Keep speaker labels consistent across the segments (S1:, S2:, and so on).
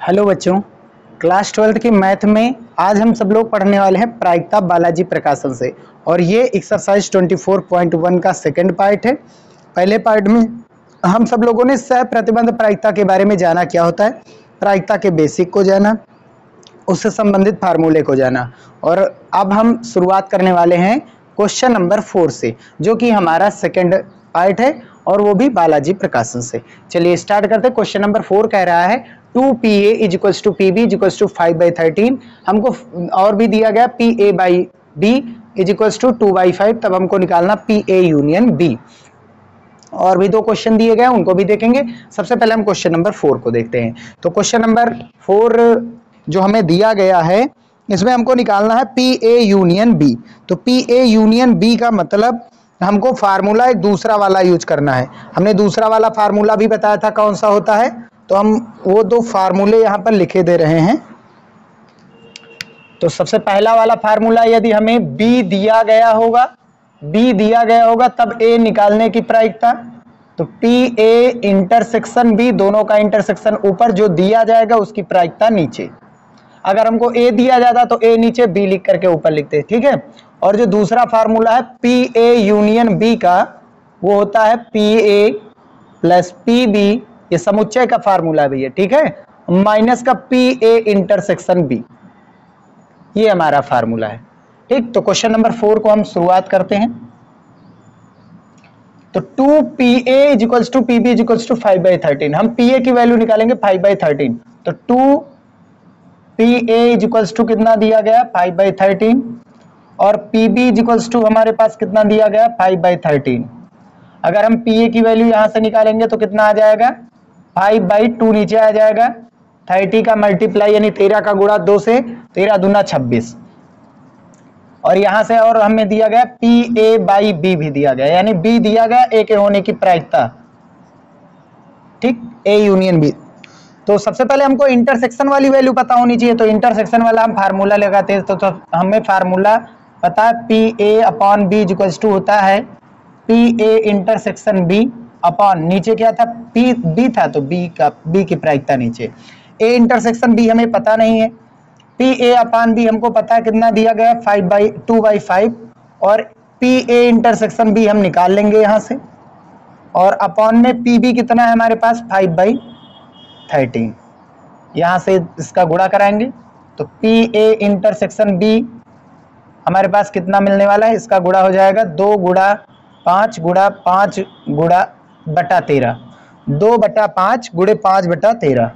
S1: Hello बच्चों, class 12 की math में आज हम सब लोग पढ़ने वाले हैं प्रायिकता बालाजी प्रकाशन से। और ये एक्सरसाइज 24.1 का सेकंड पार्ट है। पहले पार्ट में हम सब लोगों ने सह प्रतिबंध प्रायिकता के बारे में जाना, क्या होता है, प्रायिकता के बेसिक को जाना, उससे संबंधित फार्मूले को जाना। और अब हम शुरुआत करने वाले हैं क्वेश्चन नंबर 4 से, जो कि हमारा सेकंड पार्ट है और वो भी बालाजी प्रकाशन से। चलिए स्टार्ट करते हैं। क्वेश्चन नंबर 4 कह रहा है 2PA is equals to PB is equals to 5/13। हमको और भी दिया गया PA/B इज इक्वल्स टू 2/5, तब हमको निकालना PA यूनियन B। और भी दो क्वेश्चन दिए गए, उनको भी देखेंगे। सबसे पहले हम क्वेश्चन नंबर 4 को देखते हैं। तो क्वेश्चन नंबर 4 जो हमें दिया गया है, इसमें हमको निकालना है PA यूनियन B। तो PA यूनियन B का मतलब हमको फार्मूला एक दूसरा वाला यूज करना है। हमने दूसरा वाला फार्मूला भी बताया था कौन सा होता है, तो हम वो दो फार्मूले यहाँ पर लिखे दे रहे हैं। तो सबसे पहला वाला फार्मूला, यदि हमें B दिया गया होगा तब A निकालने की प्रायिकता। तो PA इंटरसेक्शन B, दोनों का इंटरसेक्शन ऊपर, जो दिया जाएगा उसकी प्रायिकता नीचे। अगर हमको A दिया जाता तो A नीचे, B लिख करके ऊपर लिखते, ठीक है। और जो दूसरा फार्मूला है PA यूनियन B का, वो होता है PA प्लस PB, ये समुच्चय का फार्मूला भी है, ठीक है, माइनस का PA इंटरसेक्शन B, ये हमारा फार्मूला है, ठीक। तो क्वेश्चन नंबर 4 को हम शुरुआत करते हैं। तो 2PA is equals to PB is equals to 5/13। हम PA की वैल्यू निकालेंगे 5/13। तो 2PA इज इक्वल्स टू कितना दिया गया, 5/13, और PB इज इक्वल्स टू हमारे पास कितना दिया गया, 5/13। अगर हम PA की वैल्यू यहां से निकालेंगे तो कितना आ जाएगा, 5/2 नीचे आ जाएगा। 30 का मल्टीप्लाई यानी 13 का गुणा 2 से, 13 दूना 26। और यहां से और हमें दिया गया PA/B भी दिया गया, यानी B दिया गया, A के होने की प्रायिकता, ठीक, A यूनियन B। तो सबसे पहले हमको इंटरसेक्शन वाली वैल्यू पता होनी चाहिए। तो इंटरसेक्शन वाला हम फार्मूला लगाते हैं। तो हमें फार्मूला पता है, PA/B इज इक्वल्स टू होता है PA इंटरसेक्शन B अपॉन, नीचे क्या था, B था, तो B की प्रायिकता नीचे। A इंटरसेक्शन B हमें पता नहीं है। PA/B हमको पता है कितना दिया गया, 2/5, और PA इंटरसेक्शन B हम निकाल लेंगे यहाँ से। और अपॉन में PB कितना है हमारे पास, 5/13। यहाँ से इसका गुणा कराएंगे तो PA इंटरसेक्शन B हमारे पास कितना मिलने वाला है, इसका गुणा हो जाएगा 2 गुणा 5 गुणा 5 गुणा बटा 13, 2/5 गुणे 5/13,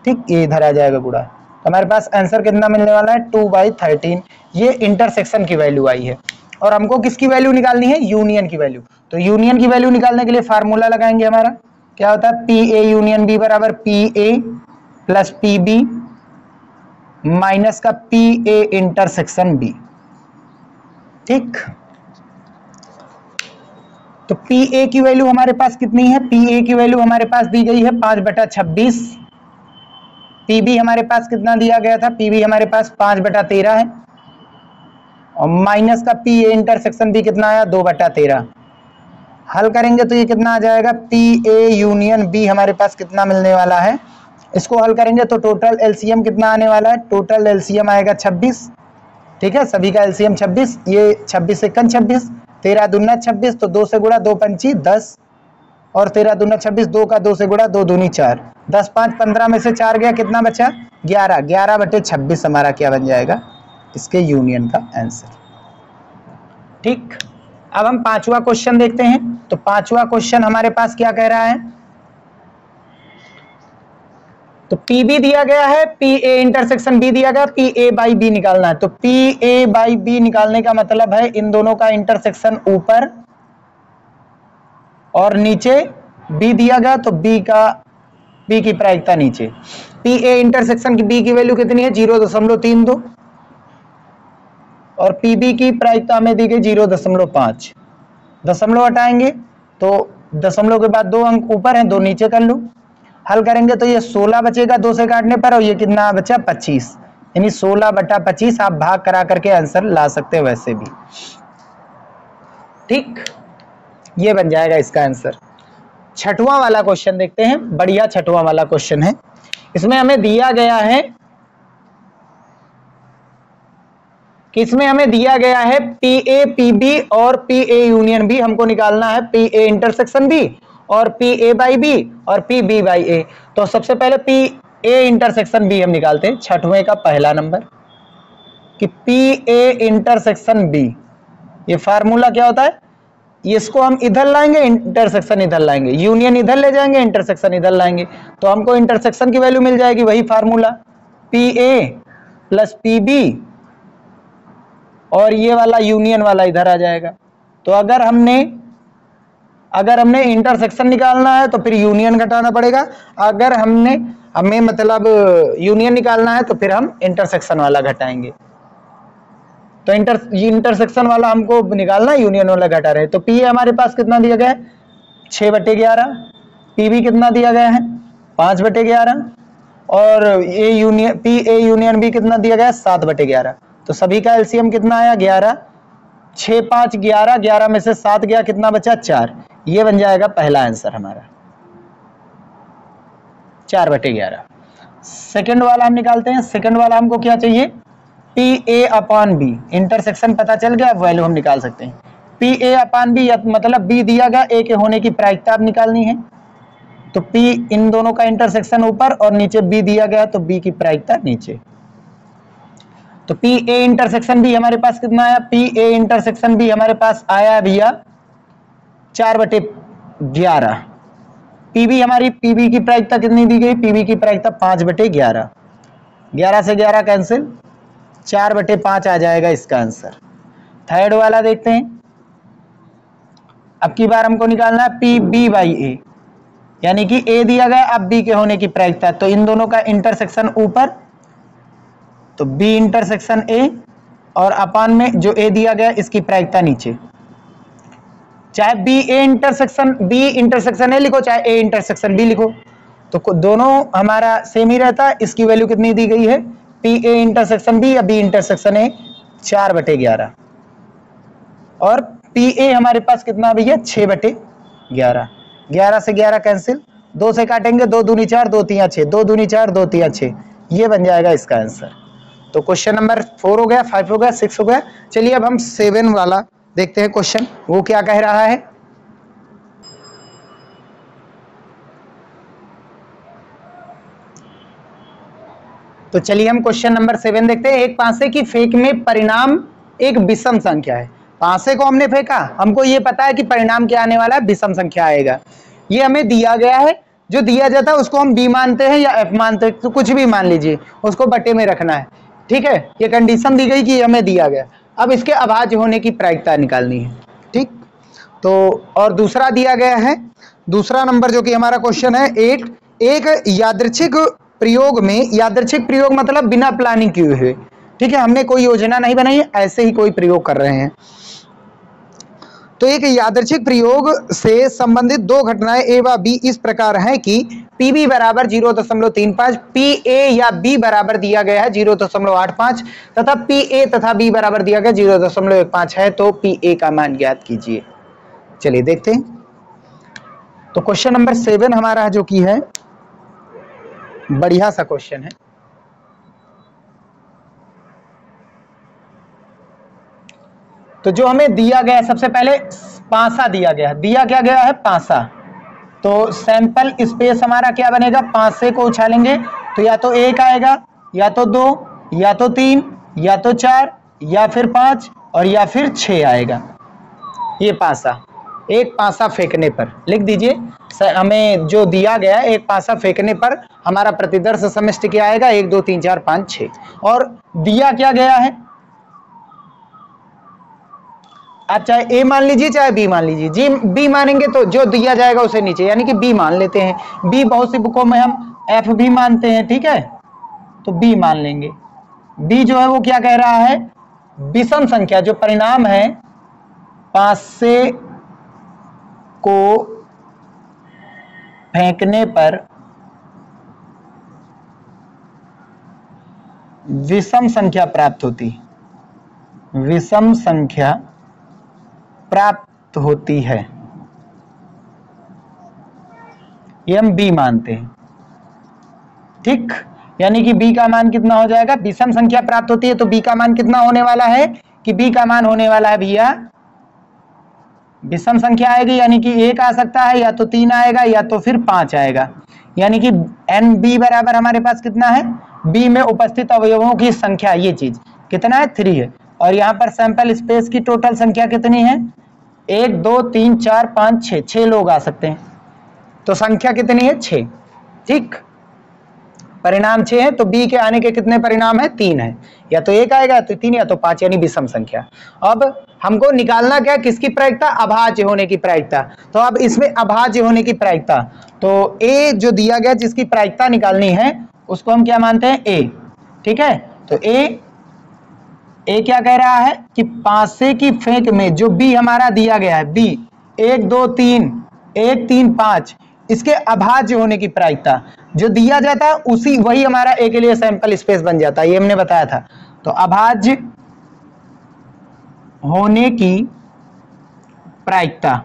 S1: ठीक, ये इधर आ जाएगा गुणा। तो हमारे पास आंसर कितना मिलने वाला है, 2/13। ये इंटरसेक्शन की वैल्यू आई है। और हमको किसकी वैल्यू निकालनी है, यूनियन की वैल्यू। तो यूनियन की वैल्यू निकालने के लिए फार्मूला लगाएंगे। हमारा क्या होता है, PA यूनियन B बराबर PA प्लस PB माइनस का PA इंटरसेक्शन B, ठीक। तो PA की वैल्यू हमारे पास कितनी है, PA की वैल्यू हमारे पास दी गई है 5/26। PB हमारे पास कितना दिया गया था, PB हमारे पास 5/13 है, और माइनस का PA इंटरसेक्शन B कितना आया, 2/13। हल करेंगे तो ये कितना आ जाएगा, PA यूनियन B हमारे पास कितना मिलने वाला है। इसको हल करेंगे तो टोटल LCM कितना आने वाला है, टोटल LCM आएगा 26, ठीक है, सभी का LCM 26। ये 26 1 26, 13 दूना 26, तो 2 से गुणा, 2 पंची 10, और 13 दूना 26, 2 का 2 से गुणा, 2 दूनी 4, 10 5 15 में से 4 गया, कितना बचा, 11, 11/26 हमारा क्या बन जाएगा, इसके यूनियन का आंसर, ठीक। अब हम पांचवा क्वेश्चन देखते हैं। तो पांचवा क्वेश्चन हमारे पास क्या कह रहा है, तो PB दिया गया है, PA इंटरसेक्शन B दिया गया, PA/B निकालना है। तो PA/B निकालने का मतलब है इन दोनों का इंटरसेक्शन ऊपर और नीचे, B दिया गया तो B की प्रायिकता नीचे। PA इंटरसेक्शन की B की वैल्यू कितनी है, 0.32, और PB की प्रायिकता हमें दी गई 0.5। दशमलव हटाएंगे तो दशमलव के बाद 2 अंक ऊपर हैं, 2 नीचे कर लो। हल करेंगे तो ये 16 बचेगा 2 से काटने पर, और ये कितना बचा, 25, यानी 16/25 आप भाग करा करके आंसर ला सकते हैं वैसे भी, ठीक, ये बन जाएगा इसका आंसर। छठवां वाला क्वेश्चन देखते हैं, बढ़िया छठवां वाला क्वेश्चन है। इसमें हमें दिया गया है कि इसमें हमें दिया गया है पी ए पी बी और पी ए यूनियन बी हमको निकालना है, पी ए इंटरसेक्शन बी और पी ए बाई बी और पी बी बाई ए। तो सबसे पहले पी ए इंटरसेक्शन बी हम निकालते हैं, छठवें का पहला नंबर कि पी ए इंटरसेक्शन बी। ये फार्मूला क्या होता है, इसको हम इधर लाएंगे, इंटरसेक्शन इधर लाएंगे, यूनियन इधर ले जाएंगे, इंटरसेक्शन इधर लाएंगे, तो हमको इंटरसेक्शन की वैल्यू मिल जाएगी, वही formula P A plus P B और ये वाला यूनियन वाला इधर आ जाएगा। तो अगर हमने इंटरसेक्शन निकालना है तो फिर यूनियन घटाना पड़ेगा, अगर हमें मतलब यूनियन निकालना है तो फिर हम इंटरसेक्शन वाला घटाएंगे। तो इंटरसेक्शन वाला हमको निकालना है, यूनियन वाला घटा रहे। तो पी ए हमारे पास कितना दिया गया है 6/11, पी बी कितना दिया गया है 5/11 और पी ए यूनियन बी कितना दिया गया है 7/11। तो सभी का एलसीएम कितना आया 11, 6 5 11, 11 में से 7 गया, कितना बचा 4। ये बन जाएगा पहला आंसर हमारा 4/11। सेकंड वाला हम निकालते हैं। सेकंड वाला हमको क्या चाहिए P A upon B, intersection पता चल गया, अब वैल्यू हम निकाल सकते हैं। पी ए अपॉन बी मतलब बी दिया गया, ए के होने की प्रायिकता अब निकालनी है। तो पी इन दोनों का इंटरसेक्शन ऊपर और नीचे बी दिया गया तो बी की प्रायिकता नीचे। तो पी ए इंटरसेक्शन बी हमारे पास कितना आया, पी ए इंटरसेक्शन बी हमारे पास आया भैया 4/11। पीबी हमारी पीबी की प्रायिकता कितनी दी गई, पीबी की प्रायिकता 5/11, 11 से 11 कैंसिल, 4/5 आ जाएगा इसका आंसर। थर्ड वाला देखते हैं। अब की बार हमको निकालना है पी बी बाई ए, यानी कि ए दिया गया अब बी के होने की प्रायिकता, तो इन दोनों का इंटरसेक्शन ऊपर तो बी इंटरसेक्शन ए और अपान में जो ए दिया गया इसकी प्रायिकता नीचे। चाहे बी इंटरसेक्शन ए लिखो चाहे ए इंटरसेक्शन बी लिखो, तो दोनों हमारा सेम ही रहता है। इसकी वैल्यू कितनी दी गई है पी ए इंटरसेक्शन बी या बी इंटरसेक्शन ए 4/11 और पी ए हमारे पास कितना भैया 6/11, 11 से 11 कैंसिल, 2 से काटेंगे 2 दूनी 4 2 तिया 6, 2 दूनी 4 2 तिया 6, ये बन जाएगा इसका आंसर। तो क्वेश्चन नंबर 4 हो गया, 5 हो गया, 6 हो गया। चलिए अब हम 7 वाला देखते हैं क्वेश्चन, वो क्या कह रहा है। तो चलिए हम क्वेश्चन नंबर 7 देखते हैं। एक पासे की फेंक में परिणाम एक विषम संख्या है। पासे को हमने फेंका, हमको ये पता है कि परिणाम क्या आने वाला है, विषम संख्या आएगा। ये हमें दिया गया है, जो दिया जाता है उसको हम बी मानते हैं या एफ मानते हैं, तो कुछ भी मान लीजिए, उसको बटे में रखना है, ठीक है। ये कंडीशन दी गई कि हमें दिया गया, अब इसके अभाज्य होने की प्रायिकता निकालनी है, ठीक। तो और दूसरा दिया गया है, दूसरा नंबर जो कि हमारा क्वेश्चन है 8, एक यादृच्छिक प्रयोग में, यादृच्छिक प्रयोग मतलब बिना प्लानिंग किए हुए, ठीक है, हमने कोई योजना नहीं बनाई है, ऐसे ही कोई प्रयोग कर रहे हैं। तो एक यादृच्छिक प्रयोग से संबंधित दो घटनाएं ए व बी इस प्रकार हैं कि पीबी बराबर 0.35, पी ए या बी बराबर दिया गया है 0.85 तथा पी ए तथा बी बराबर दिया गया 0.15 है। तो पी ए का मान ज्ञात कीजिए। चलिए देखते हैं। तो क्वेश्चन नंबर 7 हमारा जो कि है बढ़िया सा क्वेश्चन है। तो जो हमें दिया गया है, सबसे पहले पासा दिया गया है, दिया क्या गया है पासा। तो सैंपल स्पेस हमारा क्या बनेगा, पासे को उछालेंगे तो या तो 1 आएगा या तो 2 या तो 3 या तो 4 या फिर 5 और या फिर 6 आएगा। ये पासा, एक पासा फेंकने पर लिख दीजिए, हमें जो दिया गया है एक पासा फेंकने पर हमारा प्रतिदर्श समष्टि क्या आएगा 1 2 3 4 5 6। और दिया क्या गया है, आप चाहे ए मान लीजिए चाहे बी मान लीजिए, जी बी मानेंगे तो जो दिया जाएगा उसे नीचे, यानी कि बी मान लेते हैं। बी बहुत सी बुकों में हम एफ भी मानते हैं, ठीक है, तो बी मान लेंगे। बी जो है वो क्या कह रहा है, विषम संख्या, जो परिणाम है पासे को फेंकने पर विषम संख्या प्राप्त होती, विषम संख्या प्राप्त होती है, ये हम बी मानते हैं। ठीक, यानी कि b का मान कितना हो जाएगा, विषम संख्या प्राप्त होती है तो b का मान कितना होने वाला है कि b का मान होने वाला है भैया विषम संख्या आएगी, यानी कि 1 आ सकता है या तो 3 आएगा या तो फिर 5 आएगा, यानी कि एन बी बराबर हमारे पास कितना है, बी में उपस्थित अवयवों की संख्या, ये चीज कितना है 3 है, और यहाँ पर सैंपल स्पेस की टोटल संख्या कितनी है 1 2 3 4 5 6, 6 लोग आ सकते हैं, तो संख्या कितनी है 6। ठीक, परिणाम 6 है तो बी के आने के कितने परिणाम है 3 है, या तो 1 आएगा या तो 3 या तो 5, यानी विषम संख्या। अब हमको निकालना क्या, किसकी प्रायिकता, अभाज्य होने की प्रायिकता। तो अब इसमें अभाज्य होने की प्रायिकता, तो ए जो दिया गया जिसकी प्रायिकता निकालनी है उसको हम क्या मानते हैं ए। ठीक है, तो ए क्या कह रहा है कि पासे की फेंक में जो बी हमारा दिया गया है, बी 1 2 3 1 3 5, इसके अभाज्य होने की प्रायिकता जो दिया जाता है उसी वही हमारा ए के लिए सैंपल स्पेस बन जाता है, ये हमने बताया था। तो अभाज्य होने की प्रायिकता,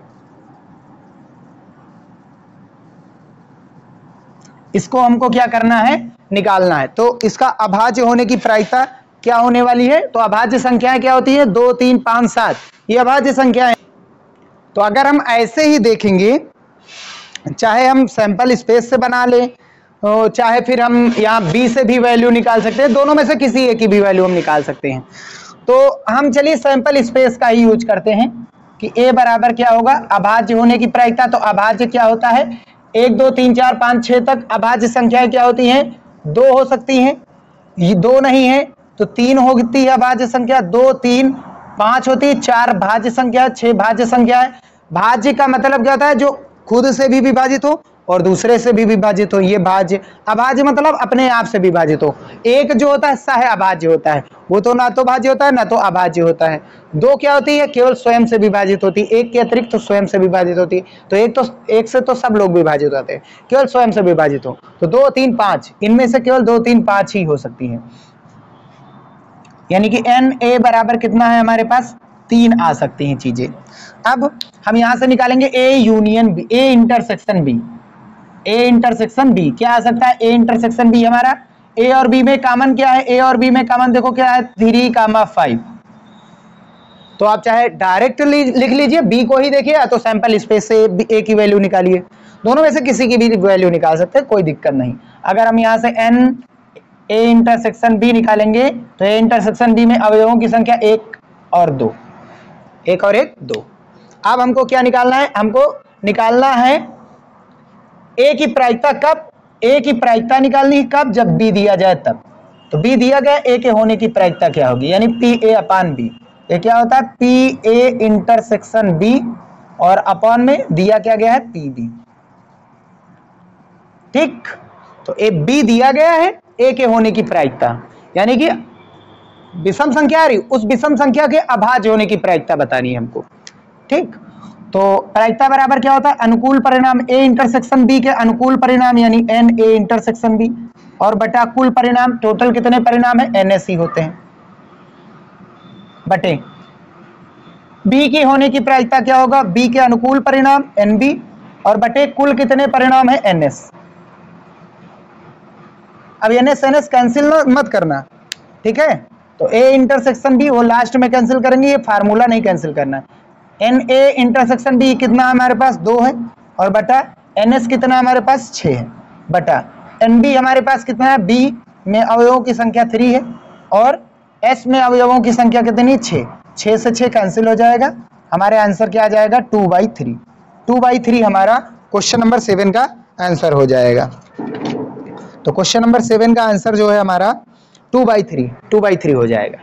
S1: इसको हमको क्या करना है, निकालना है। तो इसका अभाज्य होने की प्रायिकता क्या होने वाली है, तो अभाज्य संख्याएं क्या होती है 2 3 5 7, ये अभाज्य संख्याएं। तो अगर हम ऐसे ही देखेंगे, चाहे हम सैंपल स्पेस से बना लें, चाहे फिर हम यहाँ बी से भी वैल्यू निकाल सकते हैं, दोनों में से किसी एक की भी वैल्यू हम निकाल सकते हैं। तो हम चलिए सैंपल स्पेस का ही यूज करते हैं कि ए बराबर क्या होगा, अभाज्य होने की प्रायिकता। तो अभाज्य क्या होता है, 1 2 3 4 5 6 तक अभाज्य संख्याएं क्या होती हैं, 2 हो सकती हैं, ये 2 नहीं है तो 3 होती है अभाज्य संख्या, 2 3 5 होती है, 4 भाज्य संख्या, 6 भाज्य संख्या है। भाज्य का मतलब क्या होता है, जो खुद से भी विभाजित हो और दूसरे से भी विभाजित हो, ये भाज्य। अभाज्य मतलब अपने आप से विभाजित हो। एक जो होता है सह अभाज्य होता है, वो तो ना तो भाज्य होता है ना तो अभाज्य होता है। 2 क्या होती है, केवल स्वयं से विभाजित होती है, 1 के अतिरिक्त तो स्वयं से विभाजित होती है। तो एक से तो सब लोग विभाजित होते हैं, केवल स्वयं से विभाजित हो। तो 2 3 5, इनमें से केवल 2 3 5 ही हो सकती है, यानी कि एन ए बराबर कितना है हमारे पास, 3 आ सकती हैं चीजें। अब हम यहां से निकालेंगे A union B, A intersection B, A intersection B क्या आ सकता है, ए इंटरसेक्शन बी हमारा ए और बी में कॉमन क्या है, ए और बी में कॉमन देखो क्या है 3, 5। तो आप चाहे डायरेक्ट लिख लीजिए बी को ही देखिए, या तो सैंपल स्पेस से ए की वैल्यू निकालिए, दोनों में से किसी की भी वैल्यू निकाल सकते हैं, कोई दिक्कत नहीं। अगर हम यहां से एन ए इंटरसेक्शन बी निकालेंगे तो ए इंटरसेक्शन बी में अवयवों की संख्या 1 और 2, 1 और 1 2। अब हमको क्या निकालना है, हमको निकालना है ए की प्रायिकता। कब, ए की प्रायिकता निकालनी है कब, जब बी दिया जाए तब। तो बी दिया गया, ए के होने की प्रायिकता क्या होगी, यानी पी ए अपान बी। ये क्या होता है, पी ए इंटरसेक्शन बी, और अपॉन में दिया क्या गया है पी बी। ठीक, तो ए बी दिया गया है, ए के होने की प्रायिकता, यानी कि विषम संख्या आ रही, उस विषम संख्या के अभाज्य होने की प्रायिकता बतानी है हमको। ठीक, तो प्रायिकता बराबर क्या होता है, अनुकूल परिणाम ए इंटरसेक्शन बी के अनुकूल परिणाम, यानी एन ए इंटरसेक्शन बी, और बटा कुल परिणाम, टोटल कितने परिणाम है एन एस ही होते हैं, बटे बी की होने की प्रायिकता क्या होगा, बी के अनुकूल परिणाम एन बी, और बटे कुल कितने परिणाम है एन एस। अब एन एस कैंसिल मत करना, ठीक है। तो ए इंटरसेक्शन बी वो लास्ट में कैंसिल करेंगे, ये फार्मूला नहीं कैंसिल करना। एन ए इंटरसेक्शन बी कितना हमारे पास 2 है, और बटा एन एस कितना हमारे पास 6 है, बटा एन बी हमारे पास कितना है, बी में अवयवों की संख्या 3 है, और एस में अवयवों की संख्या कितनी 6, 6 से 6 कैंसिल हो जाएगा, हमारे आंसर क्या आ जाएगा 2/3। 2/3 हमारा क्वेश्चन नंबर 7 का आंसर हो जाएगा। तो क्वेश्चन नंबर 7 का आंसर जो है हमारा 2/3 हो जाएगा।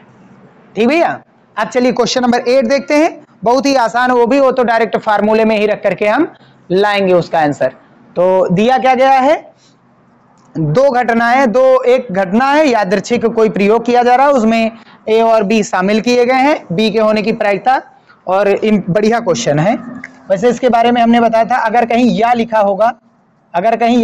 S1: ठीक भैया, अब चलिए क्वेश्चन नंबर 8 देखते हैं, बहुत ही आसान, वो भी वो तो डायरेक्ट फार्मूले में ही रख करके हम लाएंगे उसका आंसर। तो दिया क्या गया है, 2 घटनाएं, एक घटना है यादृच्छिक कोई प्रयोग किया जा रहा है, उसमें ए और बी शामिल किए गए हैं, बी के होने की प्रायिकता, और बढ़िया क्वेश्चन है। वैसे इसके बारे में हमने बताया था, अगर कहीं या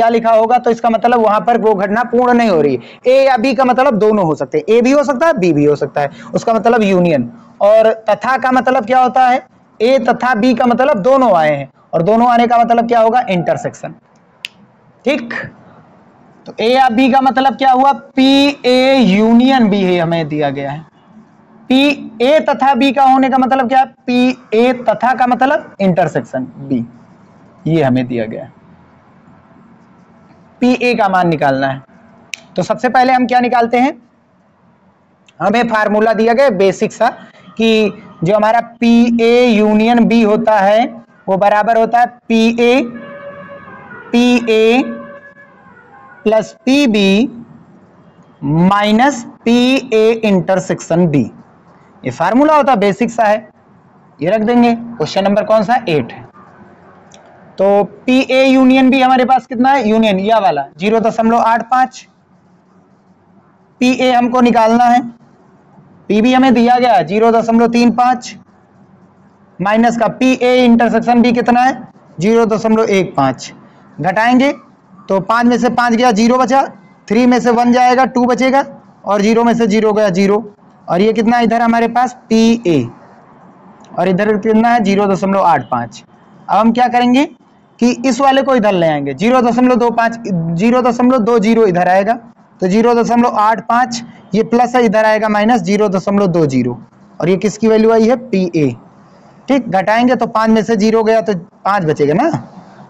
S1: लिखा होगा तो इसका मतलब वहां पर वो घटना पूर्ण नहीं हो रही है। ए या बी का मतलब दोनों हो सकते हैं, ए भी हो सकता है बी भी हो सकता है, उसका मतलब यूनियन। और तथा का मतलब क्या होता है, ए तथा बी का मतलब दोनों आए हैं, और दोनों आने का मतलब क्या होगा इंटरसेक्शन। ठीक, तो ए या बी का मतलब क्या हुआ, पी ए यूनियन बी है हमें दिया गया है। पी ए तथा बी का होने का मतलब क्या है, पी ए तथा का मतलब इंटरसेक्शन बी, ये हमें दिया गया है। पी ए का मान निकालना है। तो सबसे पहले हम क्या निकालते हैं, हमें फार्मूला दिया गया बेसिक सा कि जो हमारा पी ए यूनियन बी होता है वो बराबर होता है P A plus P B minus P A intersection B. ये फार्मूला होता है, बेसिक सा है, ये रख देंगे। क्वेश्चन नंबर कौन सा, 8 है। तो पी ए यूनियन बी हमारे पास कितना है, यूनियन या वाला 0.85, पी ए हमको निकालना है, पी बी हमें दिया गया है 0.35 माइनस का पी ए इंटरसेक्शन बी कितना है 0.15, घटाएंगे तो 5 में से 5 गया 0 बचा, 3 में से 1 जाएगा 2 बचेगा, और 0 में से 0 गया 0, और ये कितना इधर हमारे पास पी ए, और इधर कितना है 0.85। अब हम क्या करेंगे कि इस वाले को इधर ले आएंगे, 0.25 0.20 इधर आएगा, तो 0.85 ये प्लस है, इधर आएगा माइनस 0.20, और ये किसकी वैल्यू आई है, पी ए। ठीक, घटाएंगे तो 5 में से 0 गया तो 5 बचेगा ना,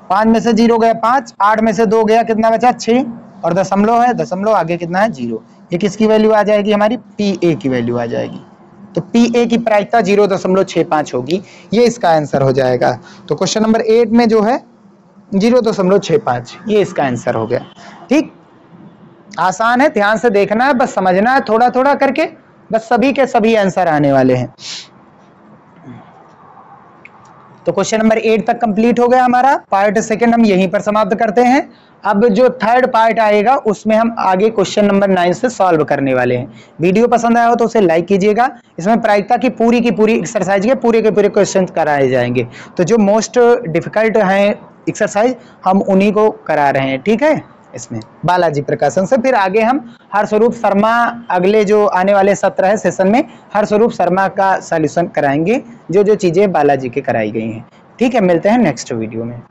S1: 5 में से 0 गया 5, 8 में से 2 गया कितना बचा 6, और दशमलव है, दशमलव आगे कितना है 0, ये किसकी वैल्यू आ जाएगी, हमारी पी ए की वैल्यू आ जाएगी। तो पी ए की प्रायिकता 0.65 होगी, ये इसका आंसर हो जाएगा। तो क्वेश्चन नंबर 8 में जो है 0.65, ये इसका आंसर हो गया। ठीक, आसान है, ध्यान से देखना है, बस समझना है थोड़ा थोड़ा करके, बस सभी के सभी आंसर आने वाले हैं। तो क्वेश्चन नंबर 8 तक कंप्लीट हो गया हमारा। पार्ट सेकंड हम यहीं पर समाप्त करते हैं। अब जो थर्ड पार्ट आएगा उसमें हम आगे क्वेश्चन नंबर 9 से सॉल्व करने वाले हैं। वीडियो पसंद आया हो तो उसे लाइक कीजिएगा। इसमें प्रायिकता की पूरी एक्सरसाइज के पूरे क्वेश्चन कराए जाएंगे। तो जो मोस्ट डिफिकल्ट हैं एक्सरसाइज हम उन्हीं को करा रहे हैं, ठीक है, इसमें बालाजी प्रकाशन से। फिर आगे हम हरस्वरूप शर्मा अगले जो आने वाले सत्र है सेशन में हरस्वरूप शर्मा का सॉल्यूशन कराएंगे, जो जो चीजें बालाजी के कराई गई हैं। ठीक है, मिलते हैं नेक्स्ट वीडियो में।